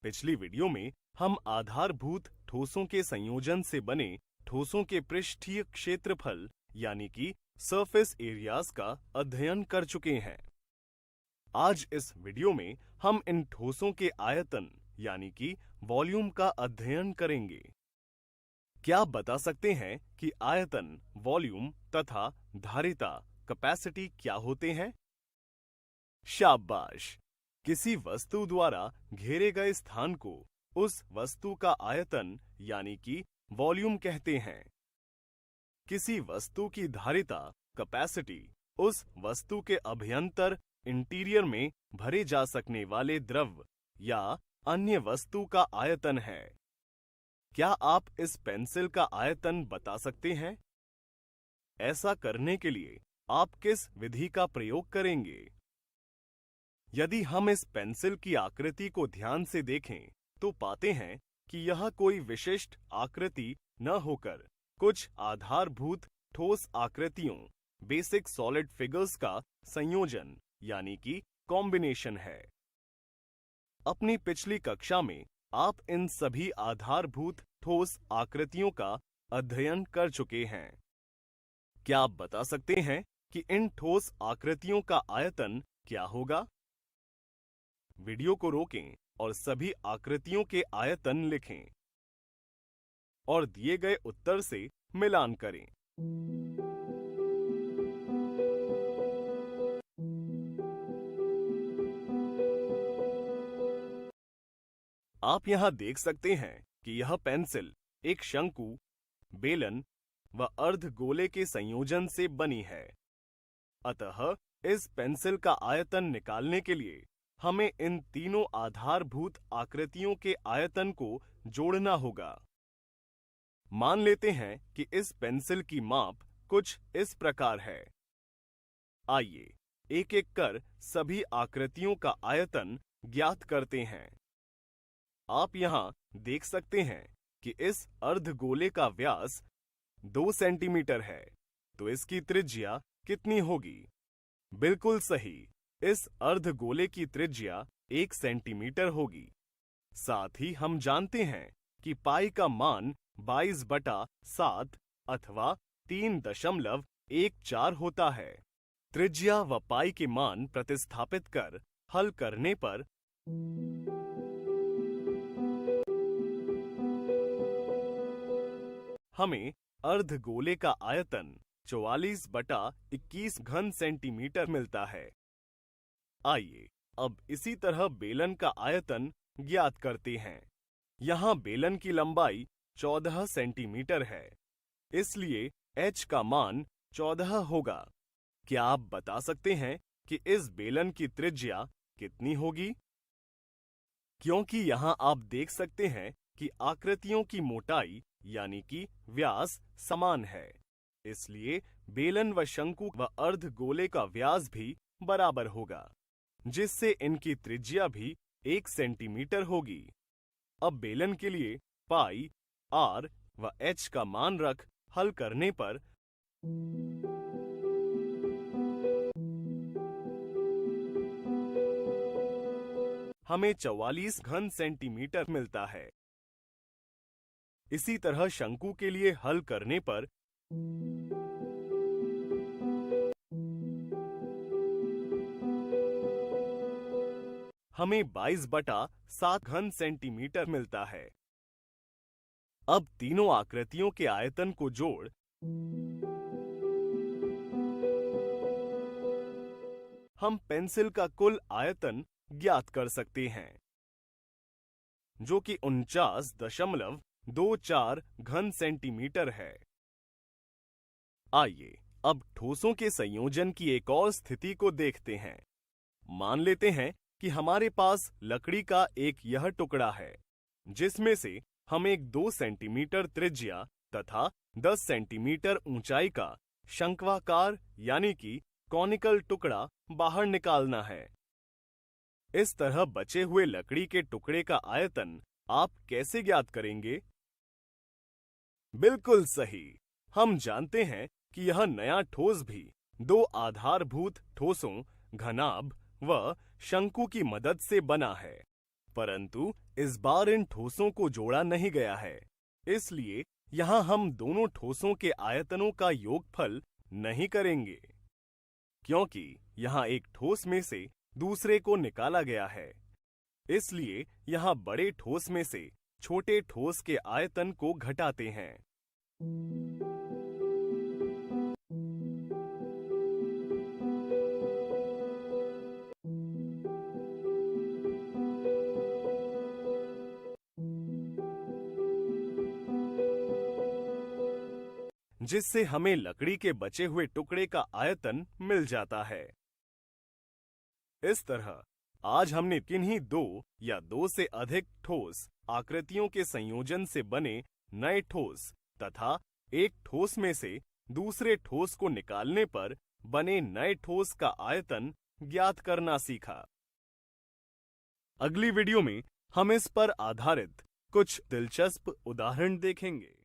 पिछली वीडियो में हम आधारभूत ठोसों के संयोजन से बने ठोसों के पृष्ठीय क्षेत्रफल यानी कि सरफेस एरियाज का अध्ययन कर चुके हैं। आज इस वीडियो में हम इन ठोसों के आयतन यानी कि वॉल्यूम का अध्ययन करेंगे। क्या आप बता सकते हैं कि आयतन, वॉल्यूम तथा धारिता, कैपेसिटी क्या होते हैं? शाबाश! किसी वस्तु द्वारा घेरे गए स्थान को उस वस्तु का आयतन यानी कि वॉल्यूम कहते हैं। किसी वस्तु की धारिता, कैपेसिटी, उस वस्तु के अभ्यंतर इंटीरियर में भरे जा सकने वाले द्रव या अन्य वस्तु का आयतन है। क्या आप इस पेंसिल का आयतन बता सकते हैं? ऐसा करने के लिए आप किस विधि का प्रयोग करेंगे? यदि हम इस पेंसिल की आकृति को ध्यान से देखें तो पाते हैं कि यह कोई विशिष्ट आकृति न होकर कुछ आधारभूत ठोस आकृतियों, बेसिक सॉलिड फिगर्स का संयोजन यानी कि कॉम्बिनेशन है। अपनी पिछली कक्षा में आप इन सभी आधारभूत ठोस आकृतियों का अध्ययन कर चुके हैं। क्या आप बता सकते हैं कि इन ठोस आकृतियों का आयतन क्या होगा? वीडियो को रोकें और सभी आकृतियों के आयतन लिखें और दिए गए उत्तर से मिलान करें। आप यहां देख सकते हैं कि यह पेंसिल एक शंकु, बेलन व अर्धगोले के संयोजन से बनी है। अतः इस पेंसिल का आयतन निकालने के लिए हमें इन तीनों आधारभूत आकृतियों के आयतन को जोड़ना होगा। मान लेते हैं कि इस पेंसिल की माप कुछ इस प्रकार है। आइए एक एक कर सभी आकृतियों का आयतन ज्ञात करते हैं। आप यहां देख सकते हैं कि इस अर्धगोले का व्यास 2 सेंटीमीटर है, तो इसकी त्रिज्या कितनी होगी? बिल्कुल सही, इस अर्धगोले की त्रिज्या 1 सेंटीमीटर होगी। साथ ही हम जानते हैं कि पाई का मान 22/7 अथवा 3.14 होता है। त्रिज्या व पाई के मान प्रतिस्थापित कर हल करने पर हमें अर्धगोले का आयतन 44/21 घन सेंटीमीटर मिलता है। आइए अब इसी तरह बेलन का आयतन ज्ञात करते हैं। यहां बेलन की लंबाई 14 सेंटीमीटर है, इसलिए h का मान 14 होगा। क्या आप बता सकते हैं कि इस बेलन की त्रिज्या कितनी होगी? क्योंकि यहां आप देख सकते हैं कि आकृतियों की मोटाई यानी कि व्यास समान है, इसलिए बेलन व शंकु व अर्धगोले का व्यास भी बराबर होगा, जिससे इनकी त्रिज्या भी 1 सेंटीमीटर होगी। अब बेलन के लिए पाई, आर व एच का मान रख हल करने पर हमें 44 घन सेंटीमीटर मिलता है। इसी तरह शंकु के लिए हल करने पर हमें 22/7 घन सेंटीमीटर मिलता है। अब तीनों आकृतियों के आयतन को जोड़ हम पेंसिल का कुल आयतन ज्ञात कर सकते हैं, जो कि 49.24 घन सेंटीमीटर है। आइए अब ठोसों के संयोजन की एक और स्थिति को देखते हैं। मान लेते हैं कि हमारे पास लकड़ी का एक यह टुकड़ा है, जिसमें से हम एक 2 सेंटीमीटर त्रिज्या तथा 10 सेंटीमीटर ऊंचाई का शंक्वाकार यानी कि कॉनिकल टुकड़ा बाहर निकालना है। इस तरह बचे हुए लकड़ी के टुकड़े का आयतन आप कैसे ज्ञात करेंगे? बिल्कुल सही, हम जानते हैं कि यह नया ठोस भी 2 आधारभूत ठोसों घनाभ व शंकु की मदद से बना है। परंतु इस बार इन ठोसों को जोड़ा नहीं गया है, इसलिए यहाँ हम दोनों ठोसों के आयतनों का योगफल नहीं करेंगे, क्योंकि यहाँ एक ठोस में से दूसरे को निकाला गया है। इसलिए यहाँ बड़े ठोस में से छोटे ठोस के आयतन को घटाते हैं। जिससे हमें लकड़ी के बचे हुए टुकड़े का आयतन मिल जाता है। इस तरह आज हमने किन्हीं दो या दो से अधिक ठोस आकृतियों के संयोजन से बने नए ठोस तथा एक ठोस में से दूसरे ठोस को निकालने पर बने नए ठोस का आयतन ज्ञात करना सीखा। अगली वीडियो में हम इस पर आधारित कुछ दिलचस्प उदाहरण देखेंगे।